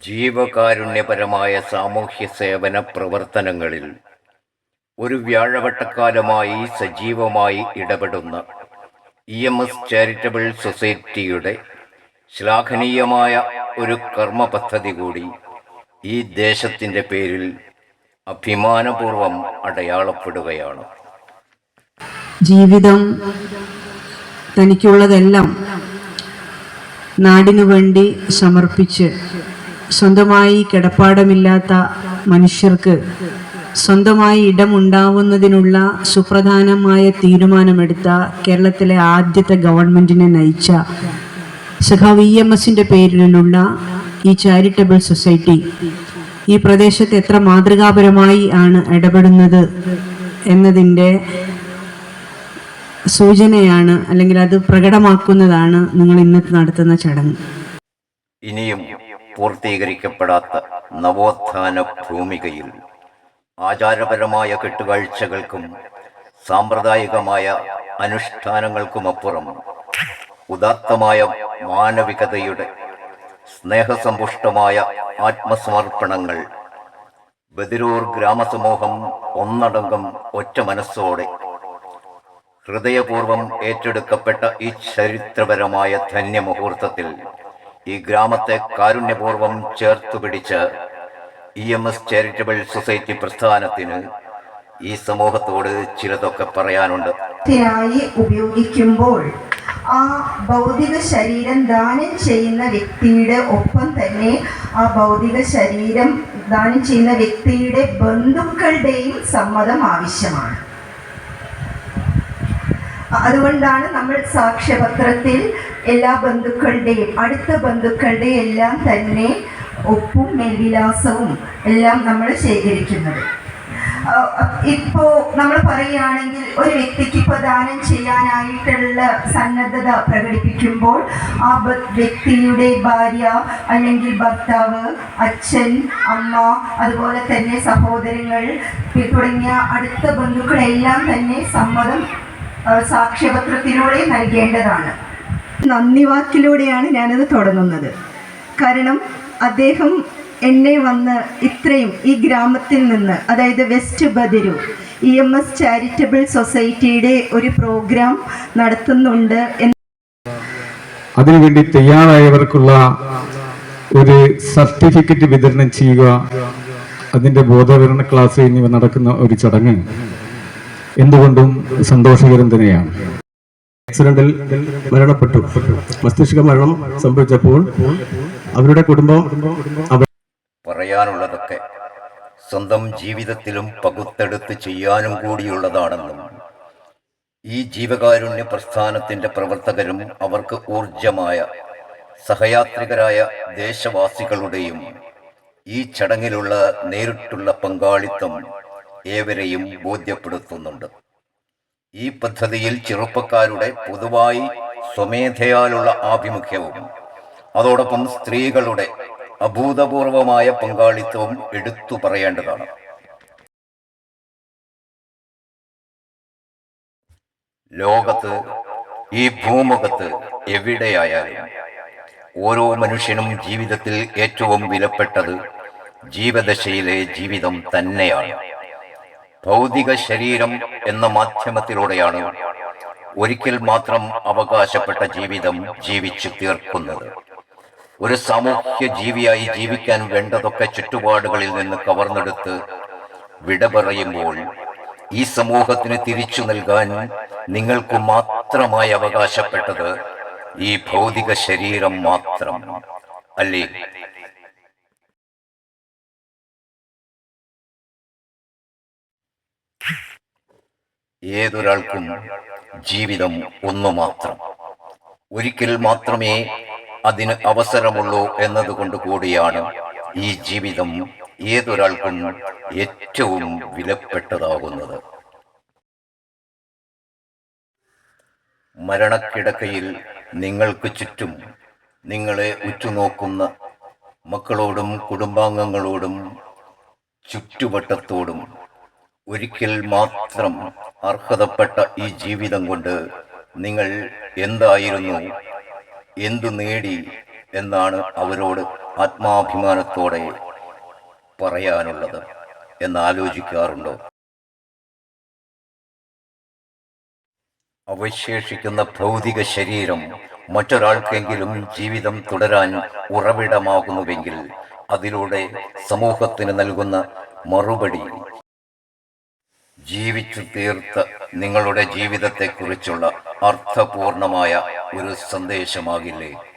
ജീവകാരുണ്യപരമായ സാമൂഹ്യ സേവന പ്രവർത്തനങ്ങളിൽ ഒരു വ്യാഴവട്ടക്കാലമായി സജീവമായി ഇടപെടുന്ന EMS ചാരിറ്റബിൾ സൊസൈറ്റിയുടെ ശ്ലാഘനീയമായ ഒരു കർമ്മ പദ്ധതി കൂടി ഈ ദേശത്തിൻ്റെ പേരിൽ അഭിമാനപൂർവം അടയാളപ്പെടുകയാണ്. ജീവിതം തനിക്കുള്ളതെല്ലാം നാടിനു വേണ്ടി സമർപ്പിച്ച് സ്വന്തമായി കിടപ്പാടമില്ലാത്ത മനുഷ്യർക്ക് സ്വന്തമായി ഇടമുണ്ടാവുന്നതിനുള്ള സുപ്രധാനമായ തീരുമാനമെടുത്ത കേരളത്തിലെ ആദ്യത്തെ ഗവൺമെൻറ്റിനെ നയിച്ച സഖാവ് EMSൻ്റെ പേരിലുള്ള ഈ ചാരിറ്റബിൾ സൊസൈറ്റി ഈ പ്രദേശത്ത് എത്ര മാതൃകാപരമായി ആണ് ഇടപെടുന്നത് എന്നതിൻ്റെ സൂചനയാണ്, അല്ലെങ്കിൽ അത് പ്രകടമാക്കുന്നതാണ് നിങ്ങൾ ഇന്നത്തെ നടത്തുന്ന ചടങ്ങ്. ഇനിയും പൂർത്തീകരിക്കപ്പെടാത്ത നവോത്ഥാന ഭൂമികയിൽ ആചാരപരമായ കെട്ടുകാഴ്ചകൾക്കും സാമ്പ്രദായികമായ അനുഷ്ഠാനങ്ങൾക്കുമപ്പുറം ഉദാത്തമായ മാനവികതയുടെ സ്നേഹസമ്പുഷ്ടമായ ആത്മസമർപ്പണങ്ങൾ ബദിരൂർ ഗ്രാമസമൂഹം ഒന്നടങ്കം ഒറ്റ മനസ്സോടെ ഹൃദയപൂർവം ഏറ്റെടുക്കപ്പെട്ട ഈ ചരിത്രപരമായ ധന്യമുഹൂർത്തത്തിൽ ഈ ഗ്രാമത്തെ കാരുണ്യപൂർവം ചേർത്തുപിടിച്ച് EMS ചാരിറ്റബിൾ സൊസൈറ്റി പ്രസ്ഥാനത്തിന് ഈ സമൂഹത്തോട് ചിലതൊക്കെ പറയാനുണ്ട്. ഉപയോഗിക്കുമ്പോൾ ആ ഭൗതിക ശരീരം ദാനം ചെയ്യുന്ന വ്യക്തിയുടെ ഒപ്പം തന്നെ ആ ഭൗതിക ശരീരം ദാനം ചെയ്യുന്ന വ്യക്തിയുടെ ബന്ധുക്കളുടെയും സമ്മതം ആവശ്യമാണ്. അതുകൊണ്ടാണ് നമ്മൾ സാക്ഷ്യപത്രത്തിൽ എല്ലാ ബന്ധുക്കളുടെയും അടുത്ത ബന്ധുക്കളുടെയും എല്ലാം തന്നെ ഒപ്പും മേൽവിലാസവും എല്ലാം നമ്മൾ ശേഖരിക്കുന്നത്. ഇപ്പോൾ നമ്മൾ പറയുകയാണെങ്കിൽ ഒരു വ്യക്തിക്ക് ഇപ്പോൾ ദാനം ചെയ്യാനായിട്ടുള്ള സന്നദ്ധത പ്രകടിപ്പിക്കുമ്പോൾ ആ വ്യക്തിയുടെ ഭാര്യ അല്ലെങ്കിൽ ഭർത്താവ്, അച്ഛൻ, അമ്മ, അതുപോലെ തന്നെ സഹോദരങ്ങൾ തുടങ്ങിയ അടുത്ത ബന്ധുക്കളെല്ലാം തന്നെ സമ്മതം സാക്ഷ്യപത്രത്തിലൂടെ നൽകേണ്ടതാണ്. നന്ദി വാക്കിലൂടെയാണ് ഞാനത് തുടങ്ങുന്നത്. കാരണം അദ്ദേഹം എന്നെ വന്ന് ഇത്രയും ഈ ഗ്രാമത്തിൽ നിന്ന്, അതായത് വെസ്റ്റ് ബദിരൂർ EMS ചാരിറ്റബിൾ സൊസൈറ്റിയുടെ ഒരു പ്രോഗ്രാം നടത്തുന്നുണ്ട്. അതിനുവേണ്ടി തയ്യാറായവർക്കുള്ള ഒരു സർട്ടിഫിക്കറ്റ് വിതരണം ചെയ്യുക, അതിൻ്റെ ബോധവൽക്കരണ ക്ലാസ് എന്നിവ നടക്കുന്ന ഒരു ചടങ്ങ് എന്തുകൊണ്ടും സന്തോഷകരം തന്നെയാണ്. ആക്സിഡന്റിൽ മരണപ്പെട്ടു. മസ്തിഷ്ക മരണം സംഭവിച്ചപ്പോൾ അവരുടെ കുടുംബം പറയാനുള്ളതൊക്കെ സ്വന്തം ജീവിതത്തിലും പകുത്തെടുത്ത് ചെയ്യാനും കൂടിയുള്ളതാണെന്നും ഈ ജീവകാരുണ്യ പ്രസ്ഥാനത്തിന്റെ പ്രവർത്തകരും അവർക്ക് ഊർജമായ സഹയാത്രികരായ ദേശവാസികളുടെയും ഈ ചടങ്ങിലുള്ള നേരിട്ടുള്ള പങ്കാളിത്തം ഏവരെയും ബോധ്യപ്പെടുത്തുന്നുണ്ട്. ഈ പദ്ധതിയിൽ ചെറുപ്പക്കാരുടെ പൊതുവായി സ്വമേധയാലുള്ള ആഭിമുഖ്യവും അതോടൊപ്പം സ്ത്രീകളുടെ അഭൂതപൂർവമായ പങ്കാളിത്തവും എടുത്തു പറയേണ്ടതാണ്. ലോകത്ത്, ഈ ഭൂമുഖത്ത് എവിടെയായാലും ഓരോ മനുഷ്യനും ജീവിതത്തിൽ ഏറ്റവും വിലപ്പെട്ടത് ജീവദശയിലെ ജീവിതം തന്നെയാണ്. ഭൗതിക ശരീരം എന്ന മാധ്യമത്തിലൂടെയാണ് ഒരിക്കൽ മാത്രം അവകാശപ്പെട്ട ജീവിതം ജീവിച്ചു തീർക്കുന്നത്. ഒരു സാമൂഹ്യ ജീവിയായി ജീവിക്കാൻ വേണ്ടതൊക്കെ ചുറ്റുപാടുകളിൽ നിന്ന് കവർന്നെടുത്ത് വിട പറയുമ്പോൾ ഈ സമൂഹത്തിന് തിരിച്ചു നൽകാൻ നിങ്ങൾക്ക് മാത്രമായി അവകാശപ്പെട്ടത് ഈ ഭൗതിക ശരീരം മാത്രം അല്ലേ? ഏതൊരാൾക്കും ജീവിതം ഒന്നു മാത്രം, ഒരിക്കൽ മാത്രമേ അതിന് അവസരമുള്ളൂ എന്നതുകൊണ്ട് കൂടിയാണ് ഈ ജീവിതം ഏതൊരാൾക്കും ഏറ്റവും വിലപ്പെട്ടതാകുന്നത്. മരണക്കിടക്കയിൽ നിങ്ങൾക്ക് ചുറ്റും നിങ്ങളെ ഉറ്റുനോക്കുന്ന മക്കളോടും കുടുംബാംഗങ്ങളോടും ചുറ്റുവട്ടത്തോടും ഒരിക്കൽ മാത്രം അർഹതപ്പെട്ട ഈ ജീവിതം കൊണ്ട് നിങ്ങൾ എന്തായിരുന്നു, എന്തു നേടി എന്നാണ് അവരോട് ആത്മാഭിമാനത്തോടെ പറയാനുള്ളത് എന്ന് ആലോചിക്കാറുണ്ടോ? അവശേഷിക്കുന്ന ഭൗതിക ശരീരം മറ്റൊരാൾക്കെങ്കിലും ജീവിതം തുടരാൻ ഉറവിടമാകുന്നുവെങ്കിൽ അതിലൂടെ സമൂഹത്തിന് നൽകുന്ന മറുപടി ജീവിച്ചു തീർത്ത നിങ്ങളുടെ ജീവിതത്തെക്കുറിച്ചുള്ള അർത്ഥപൂർണമായ ഒരു സന്ദേശമാകില്ലേ?